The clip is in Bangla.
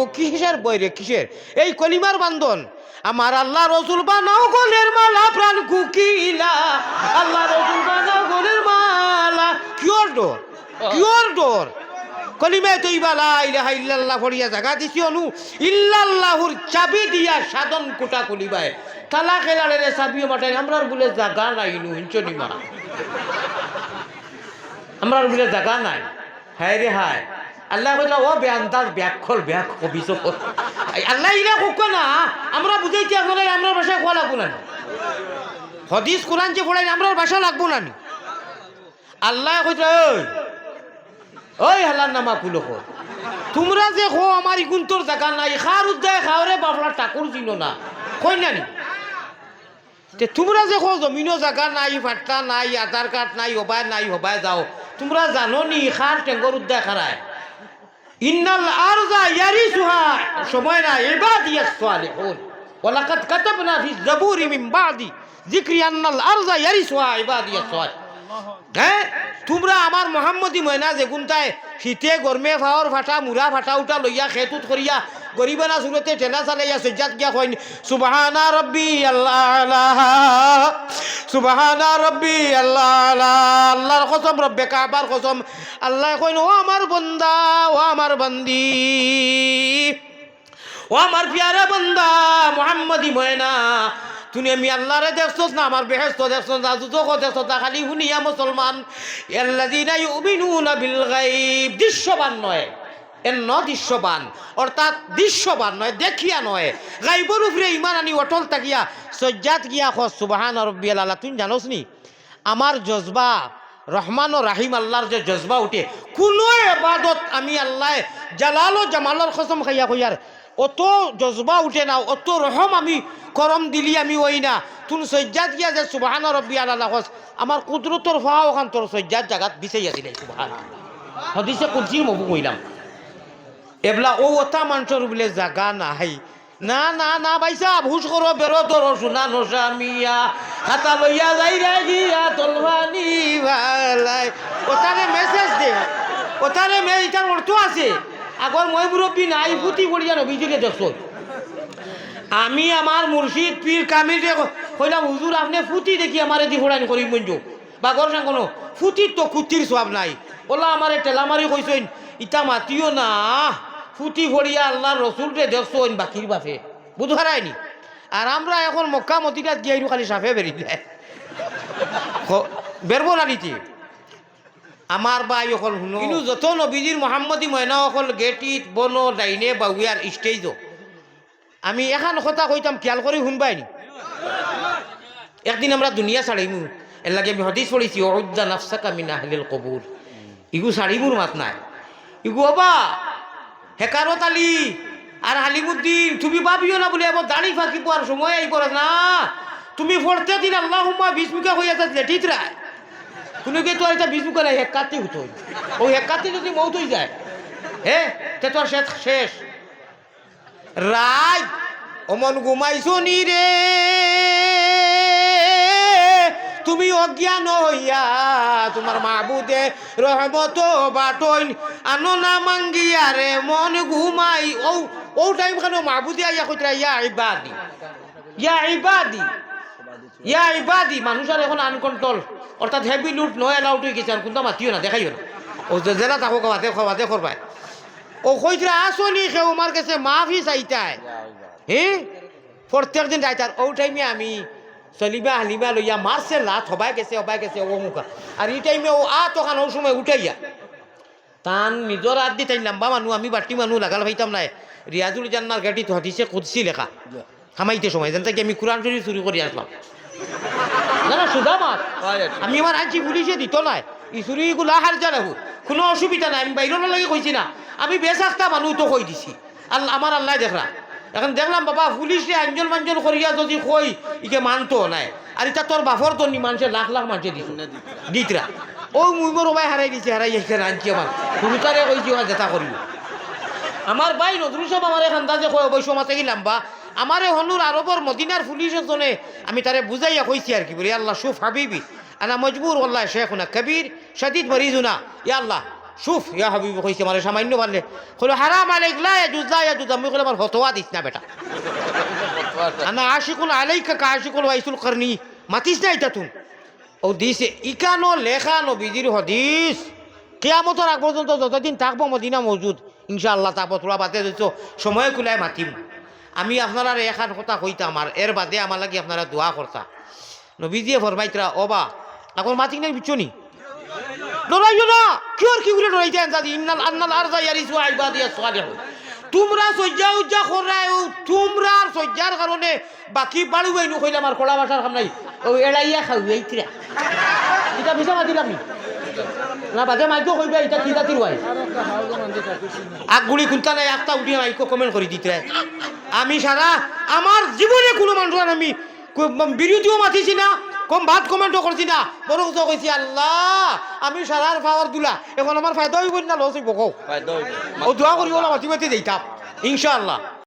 কিসের বই রে কিসের এই কলিমার বান্ধন আমার আল্লাহ রসুল বানাও গলের মালা প্রাণ কুকিলা আল্লাহ রসুল বানাও গলের মালা কিয়র ডর কিয়র ডর কলিমায় তৈবা লা ইলাহা ইল্লাল্লাহ পড়িয়া জাগা দিছি অনু ইল্লাল্লাহুর চাবি দিয়া সাধন কোটা কলিবায় তালা খেলারে চাবিও মাঠাই আমরার বলে জাগা নাই নু হিঞ্চনি মা আমরার বলে জাগা নাই হায় রে হায় আল্লাহ কইলা ও বেআন্দাজ ব্যাকখল ব্যাক অভিযোগ আল্লাহ ইলা কোক না আমরা বুঝাইতে আসলে আমরা ভাষায় কোয়া লাগবো না হাদিস কোরআন যে পড়াই আমরার ভাষা লাগবো না আল্লাহ কইলা ওই হালার নামা কুলো তোমরা যে খো আমার ইগুন্তর জায়গা নাই খার উদ্দায় খাওয়ারে বাবলা ঠাকুর ছিল না কই না নি তোমরা যে খো জমিনও জায়গা নাই ফাট্টা নাই আধার কার্ড নাই হবায় যাও তোমরা জানো নি খার টেঙ্গর উদ্দায় খারায় ইন্নাল আরজা ইয়ারিসুহা সময় না ইবাদিয়াস সালিহুন ওয়ালাকাদ কাতাবনা ফি যাবুরি মিন বাদি যিকরি আন্নাল আরজা ইয়ারিসুহা ইবাদিয়াস সালিহুন হ্যাঁ তোমরা আমার মোহাম্মদী ময়না যে গুনতায় শীতে গরমে ফাওয়ার ফাটা মুরা ফাটা উঠা লইয়া খেতুত করিয়া গরিবানা সুরতে ঠেলা চালাইয়া সজ্জাত গিয়া কইন সুবহানা রব্বি আল্লাহ সুবহানা রব্বি আল্লাহ আল্লাহর কসম রব্বে কাবার কসম আল্লাহ কইন ও আমার বান্দা ও আমার বান্দি ও আমার প্যারা বান্দা মোহাম্মদী ময়না তুমি আমি আল্লাহরে দেখছস না আমার বেহেশত দেখছস না দুজক দেখছস না খালি শুনিয়া মুসলমান আল্লাযিনা ইউমিনুনা বিল গায়ব দৃশ্যবান নয় দৃশ্যবান অর্থাৎ দৃশ্যবান নয় দেখিয়া নয় গায়বের উপরে ঈমান আনি অটল থাকিয়া সজ্জাত গিয়া খ সুবহান রাব্বিয়াল আলা তুই জানোস নি আমার জজবা রহমান ও রাহিম আল্লাহর যে জজবা উঠে কোনো ইবাদত আমি আল্লাহ জালাল ও জামালের কসম খাইয়া কইয়ার অত জজবা উঠে না অত রহম আমি করম দিলি আমি ওই না তুন সজ্জাত গিয়া যে সুবহান রাব্বিয়াল আলা কস আমার কুদরতর ফাও ওখান তোর সজ্জাত জাগাত বিছাইয়া দিলাই সুবহান হাদিসে কুদসির মবু কইলাম এবলা ও ওটা মানুষের বলে জাগা নাই না না না ভাইসা ভুস করো বেরো তোর সোনা নশা মিয়া হাতা লইয়া যাই রে গিয়া তলবানি ভালাই ওটারে মেসেজ দে ওটারে ইটার অর্থ আছে আগর মই মুরব্বী নাই ফুটি পড়িয়া নবীজিকে দেখছো আমি আমার মুর্শিদ পীর কামিলকে কইলাম হুজুর আপনি ফুটি দেখি আমারে দি ফোড়ানি করি মঞ্জু বা গর সাং কোনো ফুটির তো কুতির সব নাই ওলা আমারে টেলামারি কইছেন ইটা মাতিও না ফুটি ফড়িয়া আল্লাহর রসুলকে দেখছেন বাকির বাপে বুধ হারায়নি আর আমরা এখন মক্কা মদিনাত গিয়ে খালি সাফে বেরিয়ে বেরবো না নিতে আমার ভাই অকল শুনো কিন্তু যত নবীজির মোহাম্মদী ময়না অকল গেটিত বন ডাইনে বাউয়ার স্টেজ আমি এখন কথা কইতাম খেয়াল করে শুনবাই নি একদিন আমরা দুনিয়া ছাড়িমু এর লাগে আমি হদিস পড়েছি অউদ্দা নাফসাকা মিন আহলিল কবুর ইগু ছাড়িমুর মাত নাই ইগু বাবা হেকারত আলী আর হালিমুদ্দিন তুমি ভাবিও না বলে এবার দাড়ি ফাঁকি পাওয়ার সময় এই পড়ে না তুমি পড়তে দিন আল্লাহুম্মা বিসমিকা হইয়া যাচ্ছে ঠিক রায় তুমি কি তো এটা বিসমিকা নাই হেকাতি হতো ওই হেকাতি যদি মৌত হয়ে যায় হ্যাঁ তে তোর শেষ রাত অমন ঘুমাইছো নি রে তুমি অজ্ঞান হইয়া তোমার মাহবুদে রহমত বাটইন আনো না মাঙ্গিয়া রে মন ঘুমাই ও টাইম কেন মাহবুদে আইয়া কইতরা ইয়া ইবাদি ইয়া ইবাদি ইয়া ইবাদি মানুষের এখন আনকন্ট্রোল অর্থাৎ হেভি লুট নয় অ্যালাউড হয়ে গেছে আর কোনটা মাতিও না দেখাইও না ও জেলা থাকো খাওয়াতে করবাই ও কইতরা আসনি কেউ আমার কাছে মাফি চাইতায় হ্যাঁ প্রত্যেক দিন যাইতার ও টাইমে আমি চলিবা হালিবা লইয়া মারছে লাত হবাই গেছে ও মুখা আর এই টাইমে ও তখন ও সময় উঠাইয়া তান নিজর হাত দি তাই লম্বা মানুষ আমি বাটি মানুষ লাগাল ভাইতাম নাই রিয়াজুল জান্নার গাড়ি তো হাতিছে কুদসি লেখা খামাইতে সময় যেন কি আমি কোরআন শরীফ চুরি করে আসলাম না না সুধা মাত আমি আমার আনছি পুলিশে দিত নাই ই চুরিগুলা হার যা রাখো কোনো অসুবিধা নাই আমি বাইরের লাগে কইছি না আমি বেসাস্তা মানুষ তো কই দিছি আল্লাহ আমার আল্লাহ দেখরা এখন দেখলাম বাবা পুলিশে আঞ্জন মাঞ্জন করিয়া যদি কই ইকে মানতো নাই আর এটা তোর বাফর তো নি মানুষে লাখ মানুষে দিতরা ও মুইমর ওবাই হারাই দিছে হারাই এখানে আনছি আমার হুলুতারে কইছি ওরা যেটা করিব আমার ভাই নজরুল সাহেব আমার এখান যে কয় অবশ্য মাতে গেলাম বা আমারে হনুর আরবর মদিনার পুলিশ জনে আমি তারে বুঝাইয়া কইছি আর কি বলি আল্লাহ শুফ হাবিবি আনা মজবুর আল্লাহ শেখুনা কবির শদীদ মরিজুনা ইয়া আল্লাহ শুফ ইয়া হাবিব কইছে মানে সামান্য পারলে কইলো হারাম আলাইক লা ইয়াজুজ আমি কইলাম আমার ফতোয়া দিস না বেটা আনা আশিকুল আলাইকা কা আশিকুল ওয়াইসুল করনি মাতিস না এটা তুই ও দিছে ইকানো লেখা নবীজির হদিস কিয়ামতের আগ পর্যন্ত যতদিন থাকবো মদিনা মজুদ ইনশাআল্লাহ থাকবো তোরা বাদে দিচ্ছ সময় কুলাই মাতিম আমি আপনারা এখান কথা কইতাম আর এর বাদে আমার লাগি আপনারা দোয়া করতা নবীজিয়ে ফরমাইতরা ওবা এখন মাতিক নাই বিচনি ডরাইও না কি বলে ডরাইতে আনসাদি ইন্নাল আন্নাল আরজা ইয়ারিসু ইবাদিয়াস সালিহুন তোমরা সজ্জা উজ্জা করাও তোমরা সজ্জার কারণে বাকি বাড়ি বাইনু কইলে আমার কলা ভাষার কাম নাই ও এড়াইয়া খাও এইতরা এটা বিছা মাতি লাগনি না বাদে মাইকো কইবে এটা কি জাতির হয় আগগুলি খুলতা নাই একটা উঠিয়ে মাইকো কমেন্ট করে দিতে আমি সারা আমার জীবনে কোনো মানুষ আমি বিরোধীও মাতিছি না কম ভাত কমেন্টও করছি না বরং তো কইছি আল্লাহ আমি সারার পাওয়ার দুলা এখন আমার ফায়দা হইব না লস হইব কও ও দোয়া করিও না মাতি মাতি যাইতাম ইনশাআল্লাহ